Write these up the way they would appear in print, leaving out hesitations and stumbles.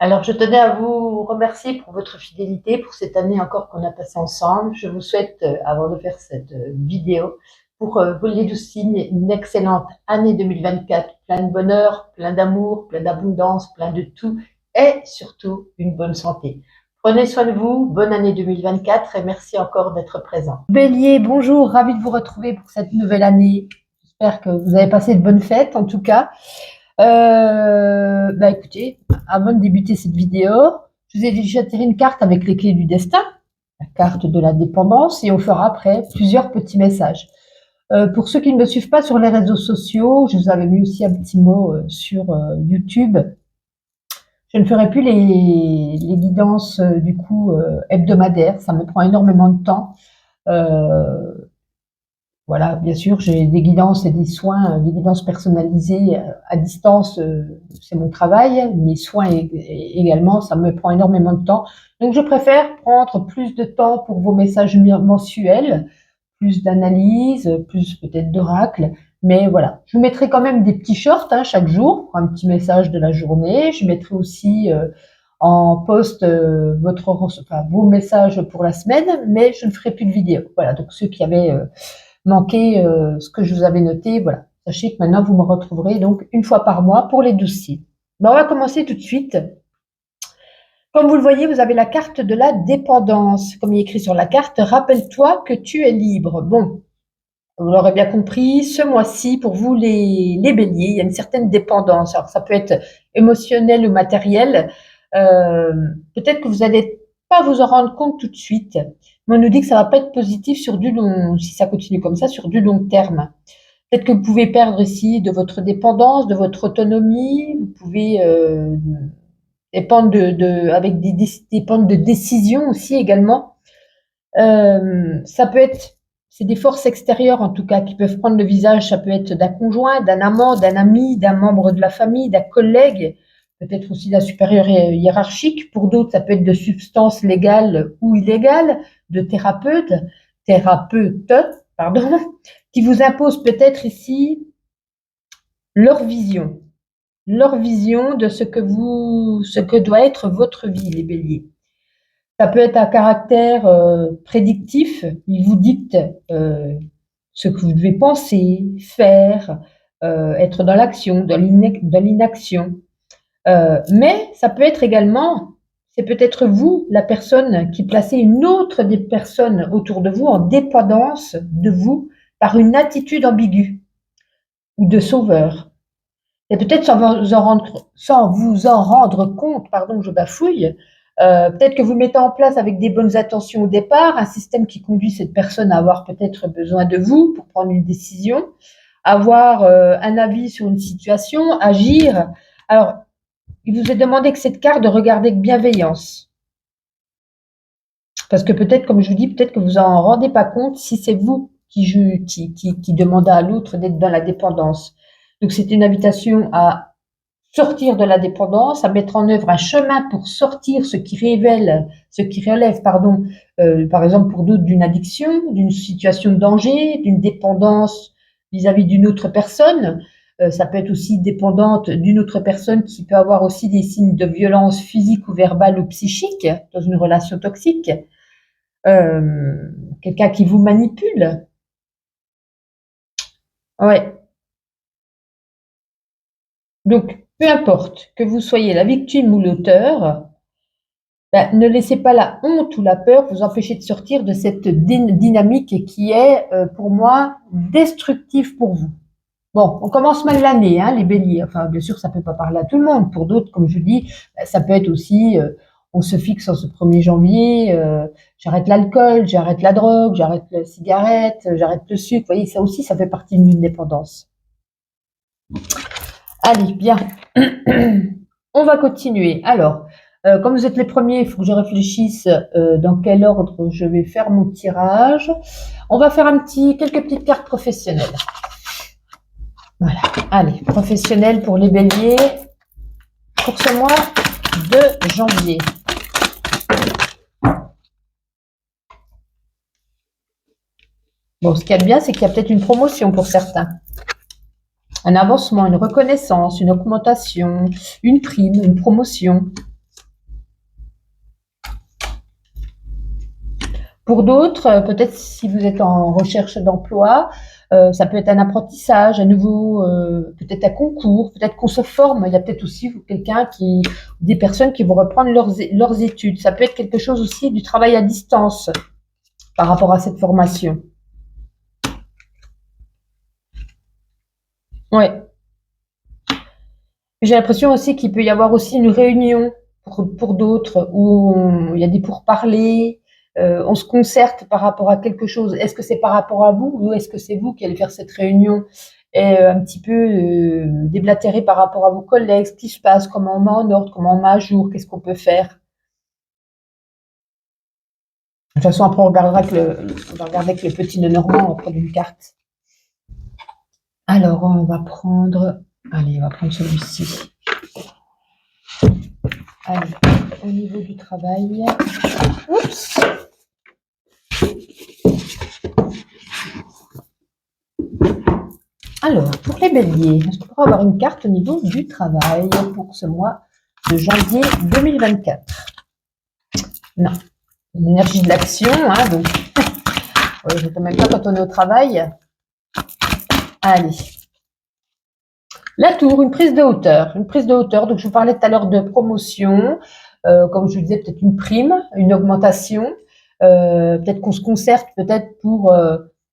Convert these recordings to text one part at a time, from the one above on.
Alors, je tenais à vous remercier pour votre fidélité, pour cette année encore qu'on a passée ensemble. Je vous souhaite, avant de faire cette vidéo, pour vous les douze signes, une excellente année 2024, plein de bonheur, plein d'amour, plein d'abondance, plein de tout, et surtout une bonne santé. Prenez soin de vous, bonne année 2024 et merci encore d'être présent. Bélier, bonjour, ravi de vous retrouver pour cette nouvelle année. J'espère que vous avez passé de bonnes fêtes en tout cas. Écoutez, avant de débuter cette vidéo, je vous ai déjà tiré une carte avec les clés du destin, la carte de la dépendance, et on fera après plusieurs petits messages. Pour ceux qui ne me suivent pas sur les réseaux sociaux, je vous avais mis aussi un petit mot sur YouTube. Je ne ferai plus les guidances hebdomadaires, ça me prend énormément de temps. Voilà, bien sûr, j'ai des guidances et des soins, des guidances personnalisées à distance, c'est mon travail. Mes soins également, ça me prend énormément de temps. Donc, je préfère prendre plus de temps pour vos messages mensuels, plus d'analyse, plus peut-être d'oracle. Mais voilà, je vous mettrai quand même des petits shorts chaque jour, pour un petit message de la journée. Je mettrai aussi en post vos messages pour la semaine, mais je ne ferai plus de vidéo. Voilà, donc ceux qui avaient manqué ce que je vous avais noté, voilà. Sachez que maintenant, vous me retrouverez donc une fois par mois pour les 12 signes. On va commencer tout de suite. Comme vous le voyez, vous avez la carte de la dépendance. Comme il est écrit sur la carte, rappelle-toi que tu es libre. Bon, vous l'aurez bien compris, ce mois-ci, pour vous les béliers, il y a une certaine dépendance. Alors, ça peut être émotionnel ou matériel. Peut-être que vous n'allez pas vous en rendre compte tout de suite. Mais on nous dit que ça va pas être positif sur du long, si ça continue comme ça, sur du long terme. Peut-être que vous pouvez perdre ici de votre dépendance, de votre autonomie. Vous pouvez dépendre avec dépendre de décisions aussi également. Ça peut être, c'est des forces extérieures en tout cas qui peuvent prendre le visage. Ça peut être d'un conjoint, d'un amant, d'un ami, d'un membre de la famille, d'un collègue, peut-être aussi d'un supérieur hiérarchique. Pour d'autres, ça peut être de substances légales ou illégales, de thérapeutes, pardon, qui vous imposent peut-être ici leur vision de ce que doit être votre vie, les béliers. Ça peut être un caractère prédictif, il vous dicte ce que vous devez penser, faire, être dans l'action, dans l'inaction. Mais ça peut être également, c'est peut-être vous, la personne qui placez une autre des personnes autour de vous en dépendance de vous par une attitude ambiguë ou de sauveur. Et peut-être sans vous en rendre compte, pardon, je bafouille, peut-être que vous mettez en place avec des bonnes intentions au départ un système qui conduit cette personne à avoir peut-être besoin de vous pour prendre une décision, avoir un avis sur une situation, agir. Alors, il vous est demandé que cette carte de regarder avec bienveillance. Parce que peut-être, comme je vous dis, peut-être que vous en rendez pas compte si c'est vous qui demandez à l'autre d'être dans la dépendance. Donc, c'est une invitation à sortir de la dépendance, à mettre en œuvre un chemin pour sortir ce qui relève, par exemple pour d'autres d'une addiction, d'une situation de danger, d'une dépendance vis-à-vis d'une autre personne. Ça peut être aussi dépendante d'une autre personne qui peut avoir aussi des signes de violence physique ou verbale ou psychique dans une relation toxique. Quelqu'un qui vous manipule. Ouais. Donc, peu importe que vous soyez la victime ou l'auteur, ne laissez pas la honte ou la peur vous empêcher de sortir de cette dynamique qui est, pour moi, destructive pour vous. Bon, on commence mal l'année, les béliers. Enfin, bien sûr, ça peut pas parler à tout le monde. Pour d'autres, comme je dis, ça peut être aussi, on se fixe en ce 1er janvier, j'arrête l'alcool, j'arrête la drogue, j'arrête la cigarette, j'arrête le sucre. Vous voyez, ça aussi, ça fait partie d'une dépendance. Allez, bien. On va continuer. Alors, comme vous êtes les premiers, il faut que je réfléchisse dans quel ordre je vais faire mon tirage. On va faire quelques petites cartes professionnelles. Voilà. Allez, professionnel pour les béliers pour ce mois de janvier. Bon, ce qu'il y a de bien, c'est qu'il y a peut-être une promotion pour certains. Un avancement, une reconnaissance, une augmentation, une prime, une promotion. Pour d'autres, peut-être si vous êtes en recherche d'emploi, ça peut être un apprentissage, un nouveau, peut-être un concours, peut-être qu'on se forme. Il y a peut-être aussi des personnes qui vont reprendre leurs études. Ça peut être quelque chose aussi du travail à distance par rapport à cette formation. Ouais. J'ai l'impression aussi qu'il peut y avoir aussi une réunion pour d'autres où il y a des pourparlers, on se concerte par rapport à quelque chose. Est-ce que c'est par rapport à vous ou est-ce que c'est vous qui allez faire cette réunion et un petit peu déblatérer par rapport à vos collègues, ce qui se passe, comment on met en ordre, comment on met à jour, qu'est-ce qu'on peut faire. De toute façon, après, on va regarder avec le petit Lenormand, on va prendre une carte. Alors, allez, on va prendre celui-ci. Allez, au niveau du travail. Oups. Alors, pour les béliers, est-ce qu'on pourra avoir une carte au niveau du travail pour ce mois de janvier 2024? Non. L'énergie de l'action, hein, donc. Ouais, je ne sais même pas quand on est au travail. Allez. La tour, une prise de hauteur. Une prise de hauteur, donc je vous parlais tout à l'heure de promotion, comme je vous disais, peut-être une prime, une augmentation, peut-être qu'on se concerte peut-être pour,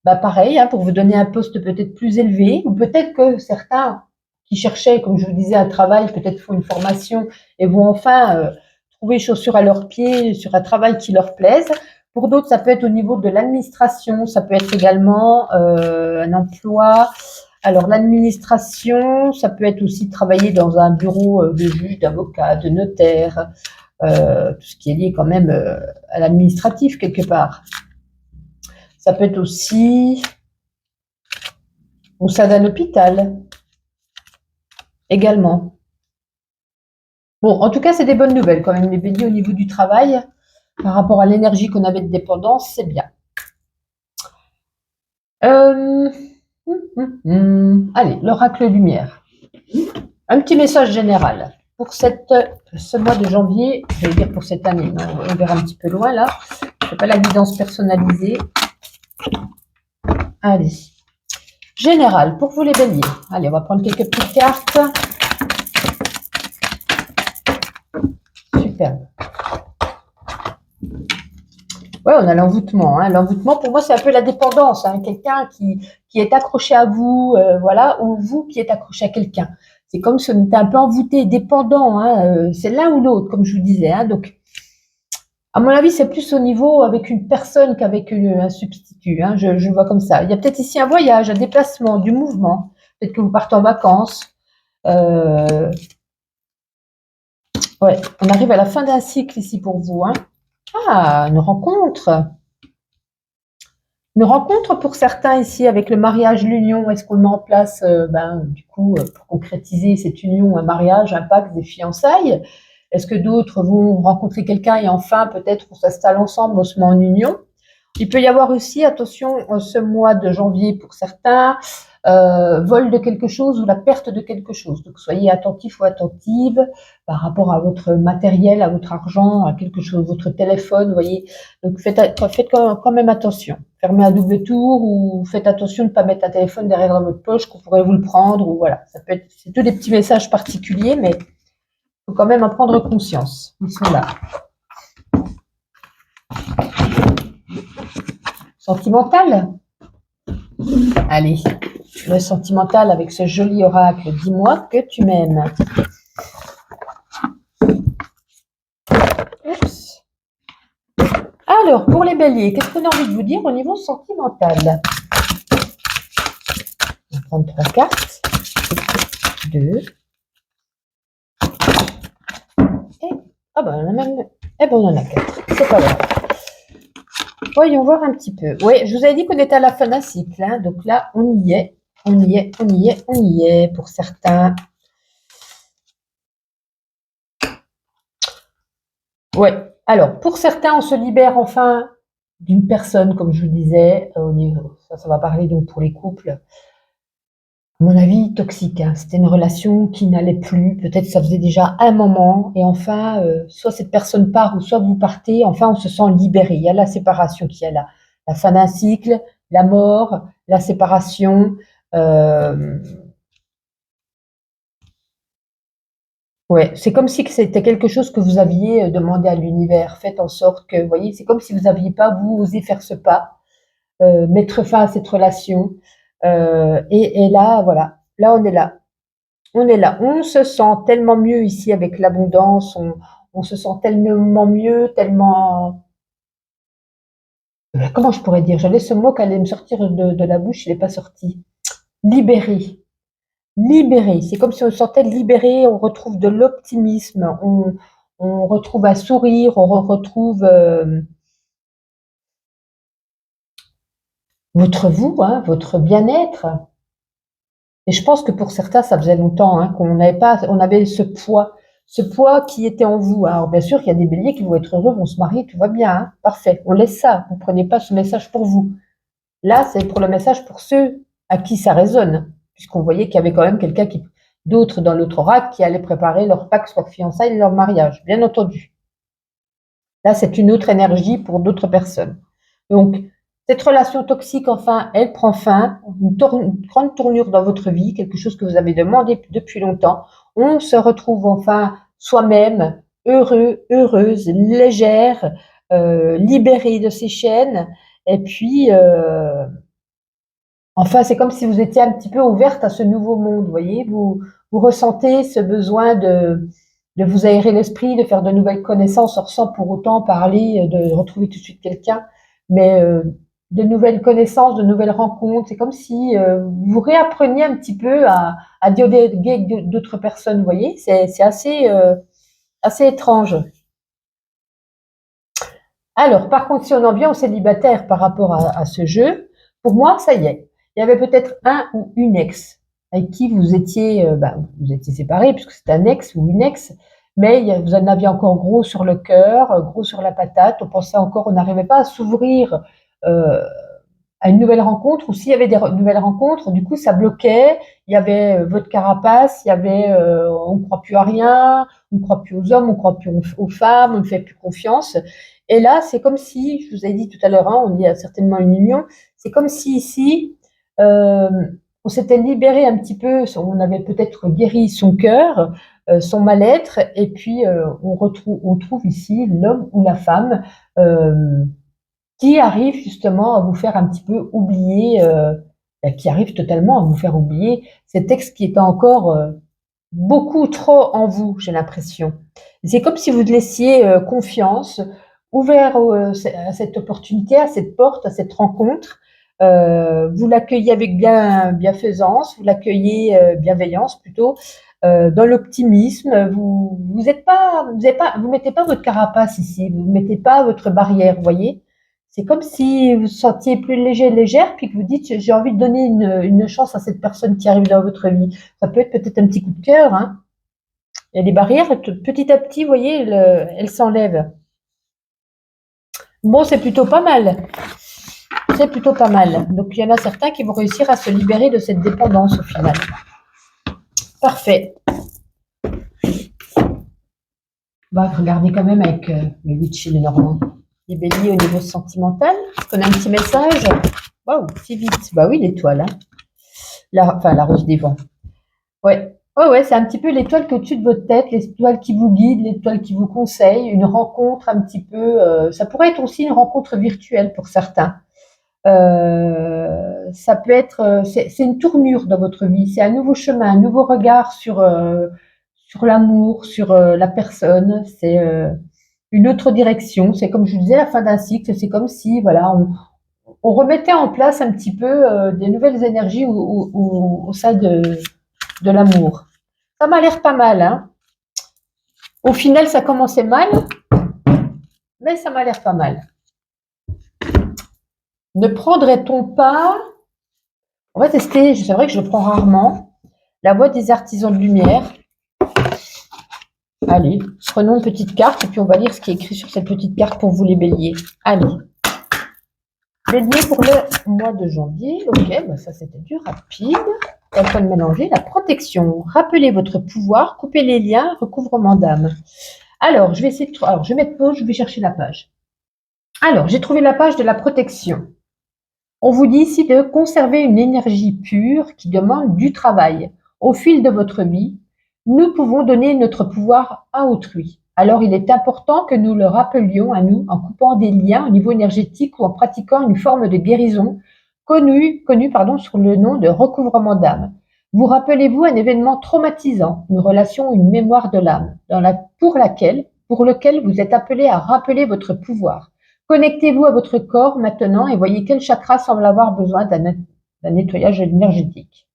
pareil, hein, pour vous donner un poste peut-être plus élevé, ou peut-être que certains qui cherchaient, comme je vous disais, un travail, peut-être font une formation et vont enfin trouver chaussures à leurs pieds sur un travail qui leur plaise. Pour d'autres, ça peut être au niveau de l'administration, ça peut être également un emploi. Alors l'administration, ça peut être aussi travailler dans un bureau de juge, d'avocat, de notaire, tout ce qui est lié quand même à l'administratif quelque part. Ça peut être aussi au sein d'un hôpital également. Bon, en tout cas, c'est des bonnes nouvelles quand même, les béliers au niveau du travail. Par rapport à l'énergie qu'on avait de dépendance, c'est bien. Allez, l'oracle lumière. Un petit message général. Pour ce mois de janvier, je vais dire pour cette année, non, on verra un petit peu loin là. C'est pas la guidance personnalisée. Allez. Général, pour vous les béliers. Allez, on va prendre quelques petites cartes. Superbe. Ouais, on a l'envoûtement. Hein. L'envoûtement, pour moi, c'est un peu la dépendance. Hein. Quelqu'un qui est accroché à vous, voilà, ou vous qui êtes accroché à quelqu'un. C'est comme si on était un peu envoûté, dépendant. Hein. C'est l'un ou l'autre, comme je vous disais. Hein. Donc, à mon avis, c'est plus au niveau avec une personne qu'avec un substitut. Hein. Je vois comme ça. Il y a peut-être ici un voyage, un déplacement, du mouvement. Peut-être que vous partez en vacances. Ouais, on arrive à la fin d'un cycle ici pour vous. Hein. Ah, une rencontre. Une rencontre pour certains ici avec le mariage, l'union. Est-ce qu'on met en place, du coup, pour concrétiser cette union, un mariage, un pacte, des fiançailles? Est-ce que d'autres vont rencontrer quelqu'un et enfin peut-être on s'installe ensemble, on se met en union? Il peut y avoir aussi, attention, ce mois de janvier pour certains, vol de quelque chose ou la perte de quelque chose. Donc soyez attentifs ou attentives par rapport à votre matériel, à votre argent, à quelque chose, votre téléphone, vous voyez. Donc faites quand même attention. Fermez à double tour ou faites attention de ne pas mettre un téléphone derrière dans votre poche qu'on pourrait vous le prendre ou voilà. Ça peut être, c'est tous des petits messages particuliers, mais il faut quand même en prendre conscience. Ils sont là. Sentimental. Allez, le sentimental avec ce joli oracle. Dis-moi que tu m'aimes. Oups. Alors, pour les béliers, qu'est-ce qu'on a envie de vous dire au niveau sentimental? On va prendre 3 cartes. 2. Et, on en a même... on en a 4. C'est pas grave. Voyons voir un petit peu. Oui, je vous avais dit qu'on était à la fin d'un cycle. Hein, donc là, on y est. On y est pour certains. Ouais. Alors, pour certains, on se libère enfin d'une personne, comme je vous disais. Ça va parler donc pour les couples. à mon avis, toxique, hein. C'était une relation qui n'allait plus. Peut-être ça faisait déjà un moment. Et enfin, soit cette personne part ou soit vous partez. Enfin, on se sent libéré. Il y a la séparation qui est là. La fin d'un cycle, la mort, la séparation. Euh, ouais, c'est comme si c'était quelque chose que vous aviez demandé à l'univers. Faites en sorte que, vous voyez, c'est comme si vous n'aviez pas, vous, osé faire ce pas, mettre fin à cette relation. Et là, voilà. Là, on est là. On est là, on se sent tellement mieux ici avec l'abondance, on se sent tellement mieux, tellement... Comment je pourrais dire? J'avais ce mot qui allait me sortir de la bouche, il n'est pas sorti. Libéré. Libéré. C'est comme si on se sentait libéré, on retrouve de l'optimisme, on retrouve un sourire, on retrouve votre vous, hein, votre bien-être. Et je pense que pour certains, ça faisait longtemps hein, qu'on n'avait pas, on avait ce poids qui était en vous. Alors bien sûr, il y a des béliers qui vont être heureux, vont se marier, tout va bien, hein, parfait. On laisse ça. Vous prenez pas ce message pour vous. Là, c'est pour le message pour ceux à qui ça résonne, puisqu'on voyait qu'il y avait quand même quelqu'un qui, d'autres dans l'autre oracle, qui allait préparer leur Pax, leur fiançailles, leur mariage, bien entendu. Là, c'est une autre énergie pour d'autres personnes. Donc, cette relation toxique, enfin, elle prend fin, une grande tournure dans votre vie, quelque chose que vous avez demandé depuis longtemps. On se retrouve enfin soi-même, heureux, heureuse, légère, libérée de ses chaînes. Et puis, enfin, c'est comme si vous étiez un petit peu ouverte à ce nouveau monde, vous voyez. Vous ressentez ce besoin de vous aérer l'esprit, de faire de nouvelles connaissances, sans pour autant parler de retrouver tout de suite quelqu'un, mais de nouvelles connaissances, de nouvelles rencontres. C'est comme si vous réappreniez un petit peu à dialoguer avec d'autres personnes, vous voyez. C'est assez, assez étrange. Alors, par contre, si on en vient aux célibataires par rapport à ce jeu, pour moi, ça y est. Il y avait peut-être un ou une ex avec qui vous étiez séparés puisque c'est un ex ou une ex, mais vous en aviez encore gros sur le cœur, gros sur la patate. On pensait encore, on n'arrivait pas à s'ouvrir euh, à une nouvelle rencontre, ou s'il y avait des nouvelles rencontres, du coup, ça bloquait. Il y avait votre carapace, il y avait on ne croit plus à rien, on ne croit plus aux hommes, on ne croit plus aux femmes, on ne fait plus confiance. Et là, c'est comme si, je vous ai dit tout à l'heure, hein, on y a certainement une union, c'est comme si ici, euh, on s'était libéré un petit peu, on avait peut-être guéri son cœur, son mal-être, et puis on trouve ici l'homme ou la femme qui arrive justement à vous faire un petit peu oublier, qui arrive totalement à vous faire oublier cet texte qui est encore beaucoup trop en vous, j'ai l'impression. C'est comme si vous laissiez confiance, ouvert à cette opportunité, à cette porte, à cette rencontre. Vous l'accueillez avec bienfaisance, vous l'accueillez bienveillance plutôt, dans l'optimisme. Vous mettez pas votre carapace ici, vous mettez pas votre barrière, vous voyez. C'est comme si vous vous sentiez plus léger, légère, puis que vous dites j'ai envie de donner une chance à cette personne qui arrive dans votre vie. Ça peut être peut-être un petit coup de cœur, hein. Il y a des barrières, petit à petit, vous voyez, elles s'enlèvent. Bon, c'est plutôt pas mal. C'est plutôt pas mal. Donc, il y en a certains qui vont réussir à se libérer de cette dépendance au final. Parfait. On va regarder quand même avec les witches et les normands. Les béliers au niveau sentimental. On a un petit message. Waouh, si vite. Bah oui, l'étoile. Hein. La rose des vents. Ouais. Ouais, c'est un petit peu l'étoile qui est au-dessus de votre tête, l'étoile qui vous guide, l'étoile qui vous conseille, une rencontre un petit peu. Ça pourrait être aussi une rencontre virtuelle pour certains. Ça peut être, c'est une tournure dans votre vie, c'est un nouveau chemin, un nouveau regard sur l'amour, sur la personne. C'est une autre direction. C'est comme je vous disais, la fin d'un cycle. C'est comme si, voilà, on remettait en place un petit peu des nouvelles énergies au sein de l'amour. Ça m'a l'air pas mal, hein. Au final, ça commençait mal, mais ça m'a l'air pas mal. Ne prendrait-on pas, on va tester, c'est vrai que je le prends rarement, la voix des artisans de lumière. Allez, prenons une petite carte et puis on va lire ce qui est écrit sur cette petite carte pour vous les béliers. Allez. Bélier pour le mois de janvier. Ok, bah ça c'était du rapide. Personne mélangée, la protection. Rappelez votre pouvoir, coupez les liens, recouvrement d'âme. Alors, je vais essayer de... Alors, je vais mettre pause, je vais chercher la page. Alors, j'ai trouvé la page de la protection. On vous dit ici de conserver une énergie pure qui demande du travail. Au fil de votre vie, nous pouvons donner notre pouvoir à autrui. Alors, il est important que nous le rappelions à nous en coupant des liens au niveau énergétique ou en pratiquant une forme de guérison connue sous le nom de recouvrement d'âme. Vous rappelez-vous un événement traumatisant, une relation, une mémoire de l'âme, pour lequel vous êtes appelé à rappeler votre pouvoir. Connectez-vous à votre corps maintenant et voyez quel chakra semble avoir besoin d'un nettoyage énergétique.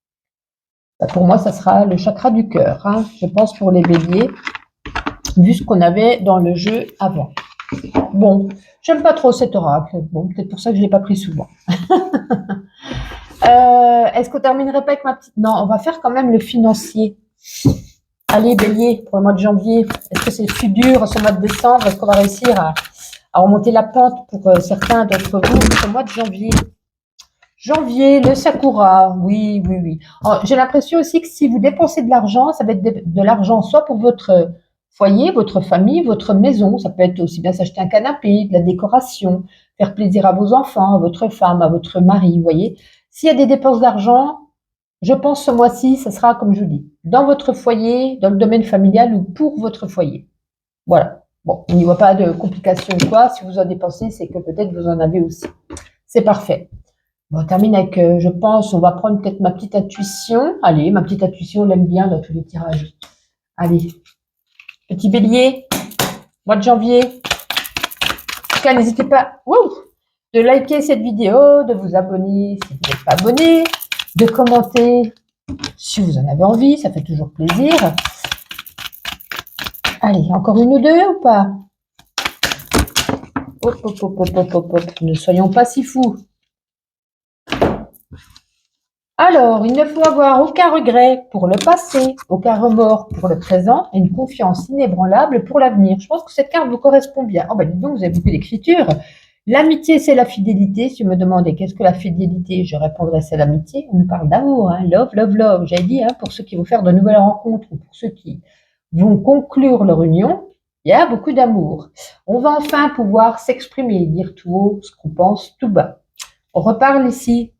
Pour moi, ça sera le chakra du cœur, hein, je pense pour les béliers, vu ce qu'on avait dans le jeu avant. Bon, j'aime pas trop cet oracle. Bon, peut-être pour ça que je l'ai pas pris souvent. Est-ce qu'on terminerait pas avec ma petite... Non, on va faire quand même le financier. Allez, bélier, pour le mois de janvier. Est-ce que c'est plus dur ce mois de décembre? Est-ce qu'on va réussir à remonter la pente pour certains d'entre vous ce mois de janvier? Janvier, le sakura, oui. J'ai l'impression aussi que si vous dépensez de l'argent, ça va être de l'argent soit pour votre foyer, votre famille, votre maison. Ça peut être aussi bien s'acheter un canapé, de la décoration, faire plaisir à vos enfants, à votre femme, à votre mari, vous voyez. S'il y a des dépenses d'argent, je pense ce mois-ci, ça sera, comme je vous dis, dans votre foyer, dans le domaine familial ou pour votre foyer. Voilà. Bon, il n'y voit pas de complications ou quoi. Si vous en dépensez, c'est que peut-être vous en avez aussi. C'est parfait. Bon, on termine avec, je pense, on va prendre peut-être ma petite intuition. Allez, ma petite intuition, on l'aime bien dans tous les tirages. Allez, petit bélier, mois de janvier. En tout cas, n'hésitez pas de liker cette vidéo, de vous abonner si vous n'êtes pas abonné, de commenter si vous en avez envie, ça fait toujours plaisir. Allez, encore une ou deux ou pas? Hop. Ne soyons pas si fous. Alors, il ne faut avoir aucun regret pour le passé, aucun remords pour le présent et une confiance inébranlable pour l'avenir. Je pense que cette carte vous correspond bien. Oh ben dis donc, vous avez beaucoup d'écriture. L'amitié, c'est la fidélité. Si vous me demandez qu'est-ce que la fidélité, je répondrai c'est l'amitié. On nous parle d'amour, hein. Love. J'avais dit, hein, pour ceux qui vont faire de nouvelles rencontres ou pour ceux qui vont conclure leur union, il y a beaucoup d'amour. On va enfin pouvoir s'exprimer, dire tout haut ce qu'on pense tout bas. On reparle ici,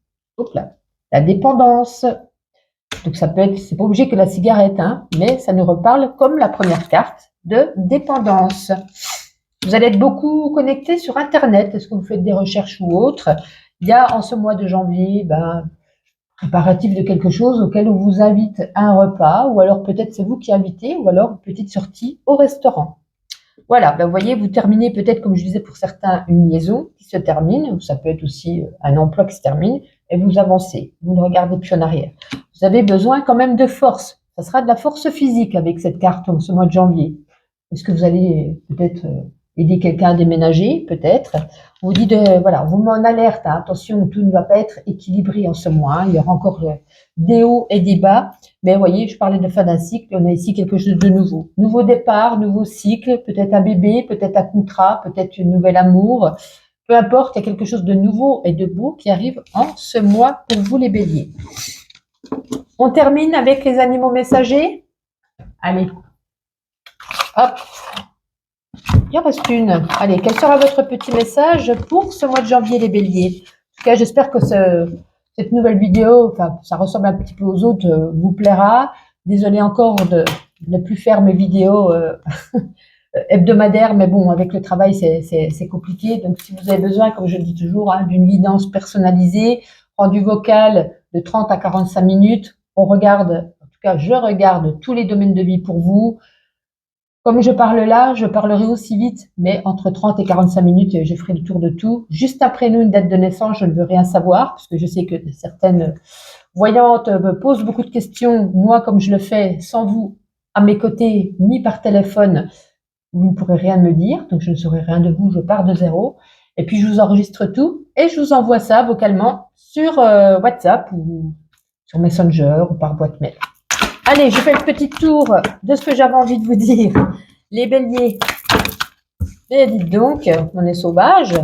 la dépendance. Donc ça peut être, c'est pas obligé que la cigarette, hein, mais ça nous reparle comme la première carte de dépendance. Vous allez être beaucoup connecté sur Internet. Est-ce que vous faites des recherches ou autres? Il y a en ce mois de janvier, préparatif de quelque chose auquel on vous invite à un repas, ou alors peut-être c'est vous qui invitez, ou alors une petite sortie au restaurant. Voilà, vous voyez, vous terminez peut-être, comme je disais pour certains, une liaison qui se termine, ou ça peut être aussi un emploi qui se termine, et vous avancez, vous ne regardez plus en arrière. Vous avez besoin quand même de force. Ça sera de la force physique avec cette carte en ce mois de janvier. Est-ce que vous allez peut-être aider quelqu'un à déménager? Peut-être. On vous dit on vous met en alerte. Hein. Attention, tout ne va pas être équilibré en ce mois. Hein. Il y aura encore des hauts et des bas. Mais vous voyez, je parlais de fin d'un cycle. On a ici quelque chose de nouveau. Nouveau départ, nouveau cycle. Peut-être un bébé, peut-être un contrat, peut-être une nouvelle amour. Peu importe, il y a quelque chose de nouveau et de beau qui arrive en ce mois pour vous les béliers. On termine avec les animaux messagers. Allez. Hop. Il en reste une. Allez, quel sera votre petit message pour ce mois de janvier, les béliers? En tout cas, j'espère que cette nouvelle vidéo, ça ressemble un petit peu aux autres, vous plaira. Désolée encore de ne plus faire mes vidéos hebdomadaires, mais bon, avec le travail, c'est compliqué. Donc, si vous avez besoin, comme je le dis toujours, hein, d'une guidance personnalisée, rendu vocal de 30 à 45 minutes, on regarde, en tout cas, je regarde tous les domaines de vie pour vous. Comme je parle là, je parlerai aussi vite, mais entre 30 et 45 minutes, je ferai le tour de tout. Juste après nous, une date de naissance, je ne veux rien savoir, parce que je sais que certaines voyantes me posent beaucoup de questions. Moi, comme je le fais sans vous à mes côtés, ni par téléphone, vous ne pourrez rien me dire, donc je ne saurai rien de vous, je pars de zéro. Et puis, je vous enregistre tout et je vous envoie ça vocalement sur WhatsApp ou sur Messenger ou par boîte mail. Allez, je fais le petit tour de ce que j'avais envie de vous dire. Les béliers. Et dites donc, on est sauvage.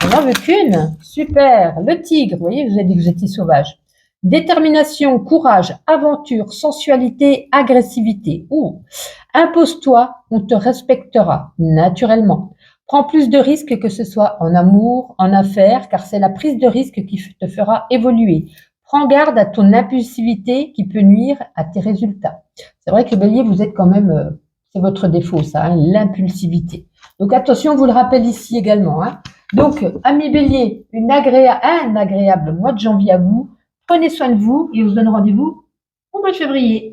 On n'en veut qu'une. Super. Le tigre. Vous voyez, je vous ai dit que vous étiez sauvage. Détermination, courage, aventure, sensualité, agressivité. Ouh. Impose-toi, on te respectera naturellement. Prends plus de risques que ce soit en amour, en affaires, car c'est la prise de risque qui te fera évoluer. Prends garde à ton impulsivité qui peut nuire à tes résultats. C'est vrai que Bélier, vous êtes quand même, c'est votre défaut ça, hein, l'impulsivité. Donc attention, vous le rappelle ici également. Hein. Donc, ami Bélier, un agréable mois de janvier à vous. Prenez soin de vous et on se donne rendez-vous au mois de février.